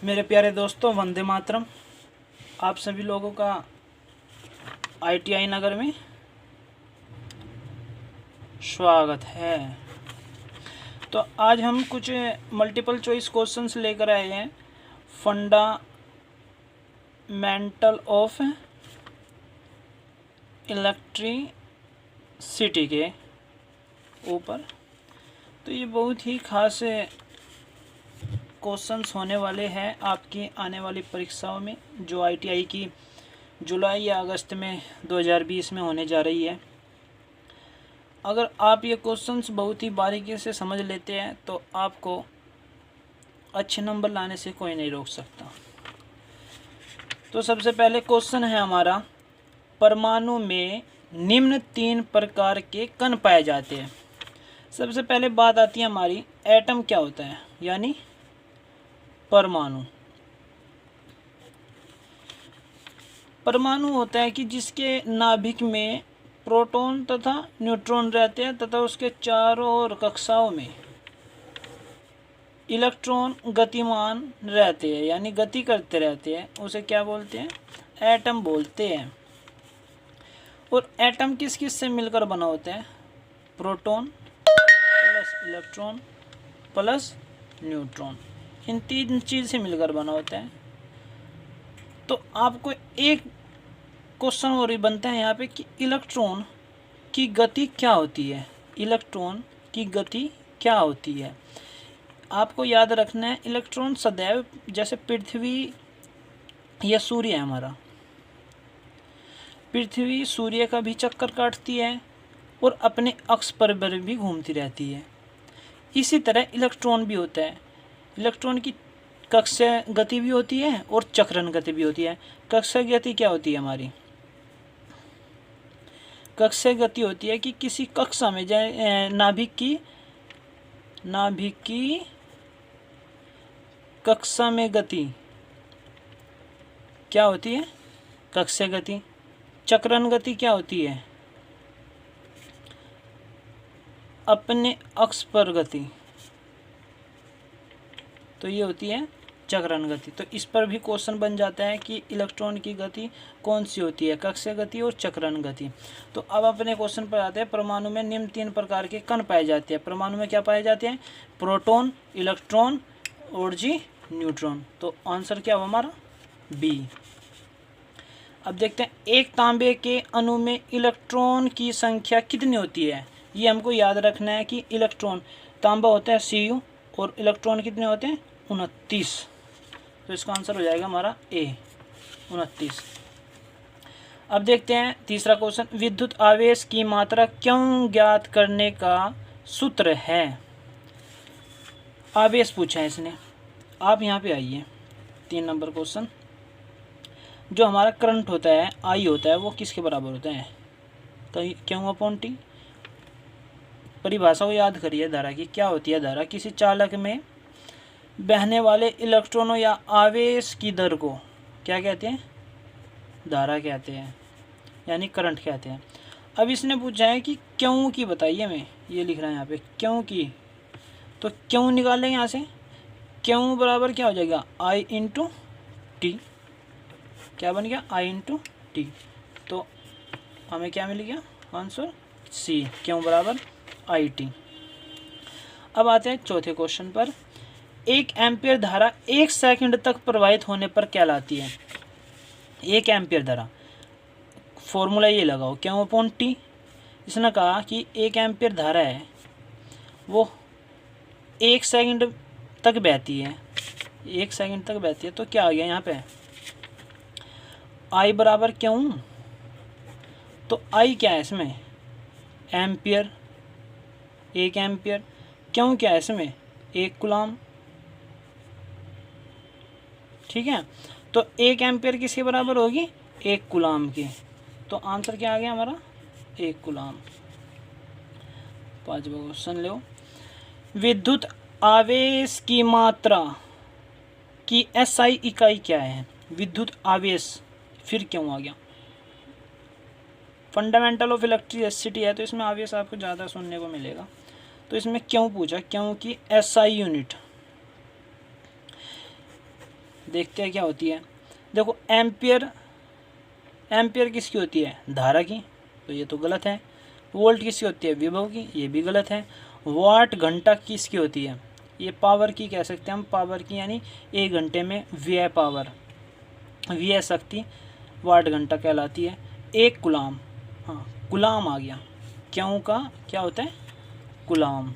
मेरे प्यारे दोस्तों, वंदे मातरम। आप सभी लोगों का ITI नगर में स्वागत है। तो आज हम कुछ मल्टीपल चॉइस क्वेश्चंस लेकर आए हैं फंडामेंटल ऑफ इलेक्ट्रिसिटी के ऊपर। तो ये बहुत ही खास क्वेश्चंस होने वाले हैं आपकी आने वाली परीक्षाओं में, जो ITI की जुलाई या अगस्त में 2020 में होने जा रही है। अगर आप ये क्वेश्चंस बहुत ही बारीकी से समझ लेते हैं तो आपको अच्छे नंबर लाने से कोई नहीं रोक सकता। तो सबसे पहले क्वेश्चन है हमारा, परमाणु में निम्न 3 प्रकार के कण पाए जाते हैं। सबसे पहले बात आती है हमारी, एटम क्या होता है, यानी परमाणु। परमाणु होता है कि जिसके नाभिक में प्रोटॉन तथा न्यूट्रॉन रहते हैं तथा उसके चारों ओर कक्षाओं में इलेक्ट्रॉन गतिमान रहते हैं, यानी गति करते रहते हैं। उसे क्या बोलते हैं? एटम बोलते हैं। और एटम किस किस से मिलकर बना होता है? Proton plus electron plus neutron, इन 3 चीज़ से मिलकर बना होता है। तो आपको एक क्वेश्चन और ही बनता है यहाँ पे कि इलेक्ट्रॉन की गति क्या होती है। इलेक्ट्रॉन की गति क्या होती है? आपको याद रखना है, इलेक्ट्रॉन सदैव जैसे पृथ्वी या सूर्य है हमारा, पृथ्वी सूर्य का भी चक्कर काटती है और अपने अक्ष पर भी घूमती रहती है। इसी तरह इलेक्ट्रॉन भी होता है। इलेक्ट्रॉन की कक्षीय गति भी होती है और चक्रण गति भी होती है। कक्षीय गति क्या होती है हमारी? कक्षीय गति होती है कि किसी कक्षा में नाभिक की कक्षा में गति क्या होती है? कक्षीय गति। चक्रण गति क्या होती है? अपने अक्ष पर गति। तो ये होती है चक्रण गति। तो इस पर भी क्वेश्चन बन जाता है कि इलेक्ट्रॉन की गति कौन सी होती है, कक्षीय गति और चक्रण गति। तो अब अपने क्वेश्चन पर आते हैं, परमाणु में निम्न 3 प्रकार के कण पाए जाते हैं। परमाणु में क्या पाए जाते हैं? प्रोटॉन, इलेक्ट्रॉन और न्यूट्रॉन। तो आंसर क्या हुआ हमारा? बी। अब देखते हैं, एक तांबे के अणु में इलेक्ट्रॉन की संख्या कितनी होती है? ये हमको याद रखना है कि इलेक्ट्रॉन, तांबा होता है Cu और इलेक्ट्रॉन कितने होते हैं? 29। तो इसका आंसर हो जाएगा हमारा ए, 29। अब देखते हैं तीसरा क्वेश्चन, विद्युत आवेश की मात्रा क्यों ज्ञात करने का सूत्र है? आवेश पूछा है इसने। आप यहाँ पे आइए, 3 नंबर क्वेश्चन। जो हमारा करंट होता है, आई होता है, वो किसके बराबर होता है? क्यों अपॉन टी। परिभाषा को याद करिए धारा की। क्या होती है धारा? किसी चालक में बहने वाले इलेक्ट्रॉनों या आवेश की दर को क्या कहते हैं? धारा कहते हैं, यानी करंट कहते हैं। अब इसने पूछा है कि क्यों की बताइए। मैं ये लिख रहा है यहाँ पे क्यों की। तो क्यों निकालेंगे यहाँ से? क्यों बराबर क्या हो जाएगा? आई इंटू टी। क्या बन गया? आई इंटू टी। तो हमें क्या मिल गया आंसर? सी, क्यों बराबर आई टी। अब आते हैं चौथे क्वेश्चन पर, 1 एम्पियर धारा 1 सेकंड तक प्रवाहित होने पर कहलाती है। 1 एम्पियर धारा, फॉर्मूला ये लगाओ, क्यों अपॉन टी। इसने कहा कि 1 एम्पियर धारा है वो 1 सेकंड तक बहती है, 1 सेकंड तक बहती है। तो क्या आ गया यहाँ पे? आई बराबर क्यों। तो आई क्या है इसमें? Ampere, 1 ampere. क्यों क्या है इसमें? 1 कूलम। ठीक है, तो 1 एम्पियर किसके बराबर होगी? 1 कूलम की। तो आंसर क्या आ गया हमारा? 1 कूलम। 5वां क्वेश्चन लो, विद्युत आवेश की मात्रा की SI इकाई क्या है? विद्युत आवेश फिर क्यों आ गया? फंडामेंटल ऑफ इलेक्ट्रिसिटी है तो इसमें आवेश आपको ज़्यादा सुनने को मिलेगा। तो इसमें क्यों पूछा? क्योंकि SI यूनिट देखते हैं क्या होती है। देखो एम्पियर, एम्पियर किसकी होती है? धारा की, तो ये तो गलत है। वोल्ट किसकी होती है? विभव की, ये भी गलत है। वाट घंटा किसकी होती है? ये पावर की कह सकते हैं हम, पावर की यानी 1 घंटे में व्यय पावर, व्यय शक्ति वाट घंटा कहलाती है। 1 गुलाम, हाँ गुलाम आ गया, क्यों का क्या होता है? गुलाम।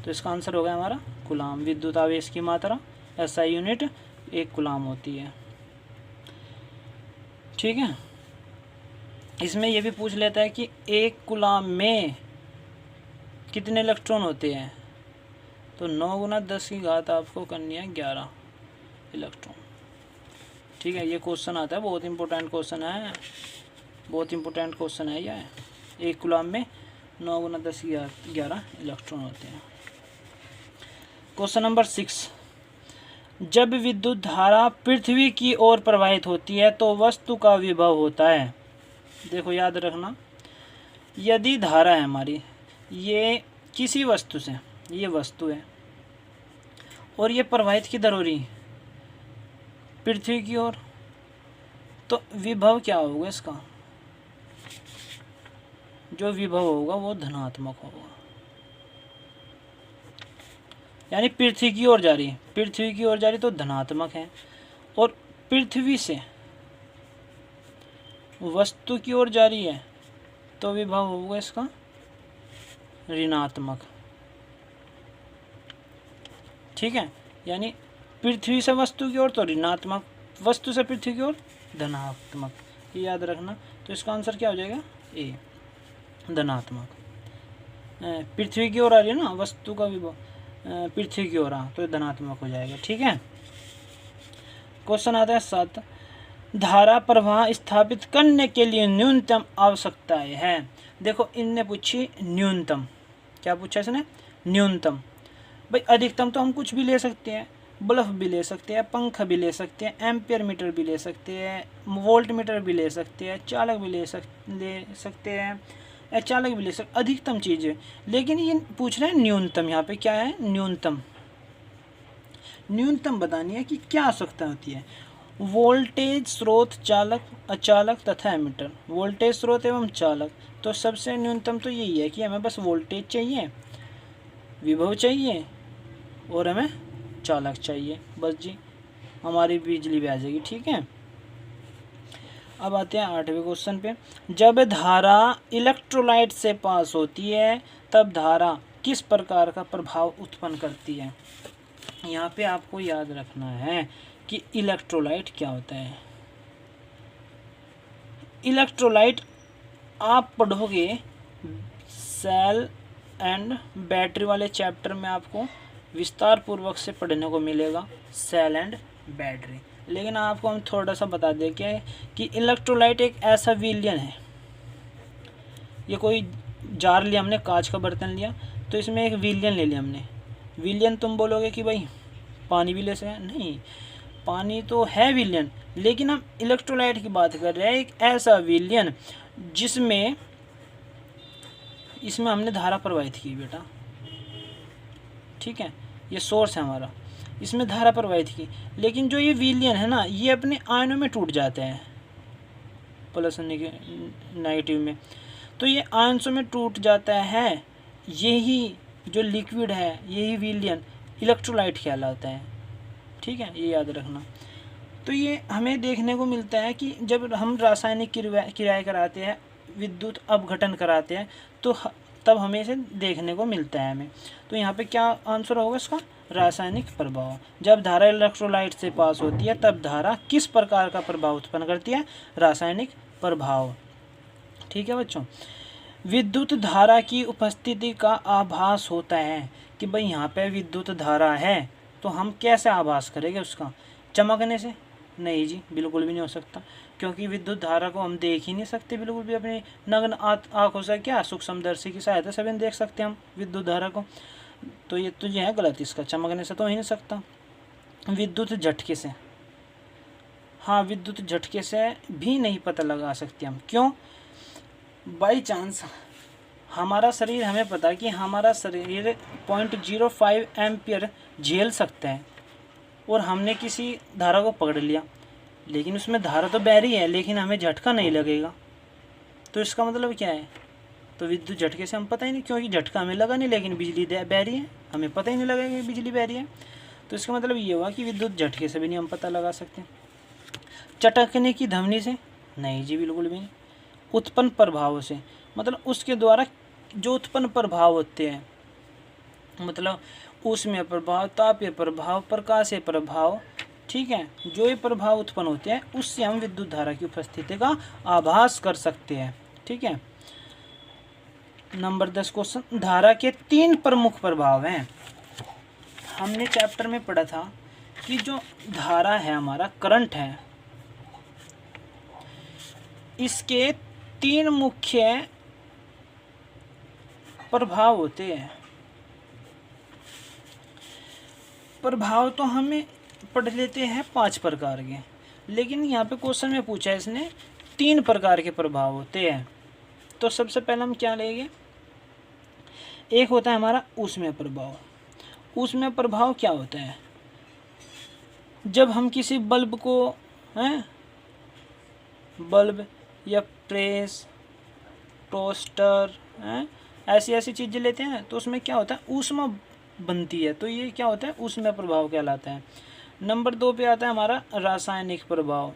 तो इसका आंसर हो गया हमारा गुलाम। विद्युत आवेश की मात्रा एसआई यूनिट 1 गुलाम होती है। ठीक है, इसमें यह भी पूछ लेता है कि 1 गुलाम में कितने इलेक्ट्रॉन होते हैं? तो 9 गुना 10 की घात आपको करनी है 11 इलेक्ट्रॉन। ठीक है, ये क्वेश्चन आता है, बहुत इंपॉर्टेंट क्वेश्चन है, बहुत इंपॉर्टेंट क्वेश्चन है यह। 1 गुलाम में 9 गुना 10 की घात 11 इलेक्ट्रॉन होते हैं। क्वेश्चन नंबर 6, जब विद्युत धारा पृथ्वी की ओर प्रवाहित होती है तो वस्तु का विभव होता है। देखो याद रखना, यदि धारा है हमारी, ये किसी वस्तु से, ये वस्तु है और ये प्रवाहित किधर हो रही? पृथ्वी की ओर, तो विभव क्या होगा इसका? जो विभव होगा वो धनात्मक होगा, यानी पृथ्वी की ओर जा रही है, पृथ्वी की ओर जा रही तो धनात्मक है, और पृथ्वी से वस्तु की ओर जा रही है तो विभव होगा इसका ऋणात्मक। ठीक है, यानी पृथ्वी से वस्तु की ओर तो ऋणात्मक, वस्तु से पृथ्वी की ओर धनात्मक, ये याद रखना। तो इसका आंसर क्या हो जाएगा? ए, धनात्मक। पृथ्वी की ओर आ रही है ना वस्तु का विभव, पृथ्वी की ओर तो धनात्मक हो जाएगा। ठीक है, क्वेश्चन आता है 7, धारा प्रवाह स्थापित करने के लिए न्यूनतम आवश्यकताएं हैं। देखो इनने पूछी न्यूनतम, क्या पूछा इसने? न्यूनतम। भाई अधिकतम तो हम कुछ भी ले सकते हैं, बल्ब भी ले सकते हैं, पंखा भी ले सकते हैं, एम्पियर मीटर भी ले सकते हैं, वोल्ट मीटर भी ले सकते हैं, चालक भी ले सकते हैं, चालक भी ले सकते, अधिकतम चीज़ें। लेकिन ये पूछ रहे हैं न्यूनतम, यहाँ पे क्या है? न्यूनतम। न्यूनतम बतानी है कि क्या आवश्यकता होती है। वोल्टेज स्रोत, चालक, अचालक तथा एमीटर। वोल्टेज स्रोत एवं चालक, तो सबसे न्यूनतम तो यही है कि हमें बस वोल्टेज चाहिए, विभव चाहिए और हमें चालक चाहिए, बस जी हमारी बिजली भी आ जाएगी। ठीक है, अब आते हैं 8वें क्वेश्चन पे। जब धारा इलेक्ट्रोलाइट से पास होती है तब धारा किस प्रकार का प्रभाव उत्पन्न करती है? यहाँ पे आपको याद रखना है कि इलेक्ट्रोलाइट क्या होता है। इलेक्ट्रोलाइट आप पढ़ोगे सेल एंड बैटरी वाले चैप्टर में, आपको विस्तार पूर्वक से पढ़ने को मिलेगा सेल एंड बैटरी। लेकिन आपको हम थोड़ा सा बता दें क्या है कि इलेक्ट्रोलाइट एक ऐसा विलयन है। ये कोई जार लिया हमने, कांच का बर्तन लिया, तो इसमें एक विलयन ले लिया हमने। विलयन तुम बोलोगे कि भाई पानी भी ले सकते हैं, नहीं, पानी तो है विलयन, लेकिन हम इलेक्ट्रोलाइट की बात कर रहे हैं, एक ऐसा विलयन जिसमें इसमें हमने धारा प्रवाहित की बेटा। ठीक है, ये सोर्स है हमारा, इसमें धारा प्रवाहित की, लेकिन जो ये विलयन है ना, ये अपने आयनों में टूट जाते हैं, प्लस नेगेटिव में, तो ये आयनों में टूट जाता है। यही जो लिक्विड है, यही विलयन इलेक्ट्रोलाइट कहलाता है। ठीक है, ये याद रखना। तो ये हमें देखने को मिलता है कि जब हम रासायनिक क्रियाएं कराते हैं, विद्युत अपघटन कराते हैं, तो तब हमें इसे देखने को मिलता है हमें। तो यहाँ पे क्या आंसर होगा इसका? रासायनिक प्रभाव। जब धारा इलेक्ट्रोलाइट से पास होती है तब धारा किस प्रकार का प्रभाव उत्पन्न करती है? रासायनिक प्रभाव। ठीक है बच्चों, विद्युत धारा की उपस्थिति का आभास होता है कि भाई यहाँ पे विद्युत धारा है, तो हम कैसे आभास करेंगे उसका? चमकने से? नहीं जी, बिल्कुल भी नहीं हो सकता, क्योंकि विद्युत धारा को हम देख ही नहीं सकते बिल्कुल भी अपनी नग्न आँखों से। क्या सूक्ष्मदर्शी की सहायता से भी देख सकते हैं हम विद्युत धारा को, तो ये है गलत, इसका चमकने से तो हो ही नहीं सकता। विद्युत झटके से, हाँ विद्युत झटके से भी नहीं पता लगा सकते हम। क्यों? बाई चांस हमारा शरीर, हमें पता है कि हमारा शरीर 0.05 एम्पियर झेल सकता है, और हमने किसी धारा को पकड़ लिया, लेकिन उसमें धारा तो बह रही है लेकिन हमें झटका नहीं लगेगा, तो इसका मतलब क्या है? तो विद्युत झटके से हम पता ही नहीं, क्योंकि झटका हमें लगा नहीं लेकिन बिजली बह रही है, हमें पता ही नहीं लगेगा कि बिजली बह रही है। तो इसका मतलब ये हुआ कि विद्युत झटके से भी नहीं हम पता लगा सकते। चटकने की ध्वनि से? नहीं जी, बिल्कुल भी नहीं। उत्पन्न प्रभाव से, मतलब उसके द्वारा जो उत्पन्न प्रभाव होते हैं, मतलब ऊष्मीय प्रभाव, तापीय प्रभाव, प्रकाशीय प्रभाव, ठीक है, जो ये प्रभाव उत्पन्न होते हैं उससे हम विद्युत धारा की उपस्थिति का आभास कर सकते हैं। ठीक है, नंबर 10 क्वेश्चन, धारा के 3 प्रमुख प्रभाव हैं। हमने चैप्टर में पढ़ा था कि जो धारा है हमारा करंट है, इसके 3 मुख्य प्रभाव होते हैं। प्रभाव तो हमें पढ़ लेते हैं 5 प्रकार के, लेकिन यहाँ पे क्वेश्चन में पूछा है इसने 3 प्रकार के प्रभाव होते हैं। तो सबसे पहले हम क्या लेंगे? एक होता है हमारा ऊष्मीय प्रभाव। ऊष्मीय प्रभाव क्या होता है? जब हम किसी बल्ब को बल्ब या प्रेस, टोस्टर, ऐसी ऐसी चीज़ें लेते हैं तो उसमें क्या होता है? ऊष्मा बनती है, तो ये क्या होता है? ऊष्मीय प्रभाव कहलाता है। नंबर 2 पे आता है हमारा रासायनिक प्रभाव।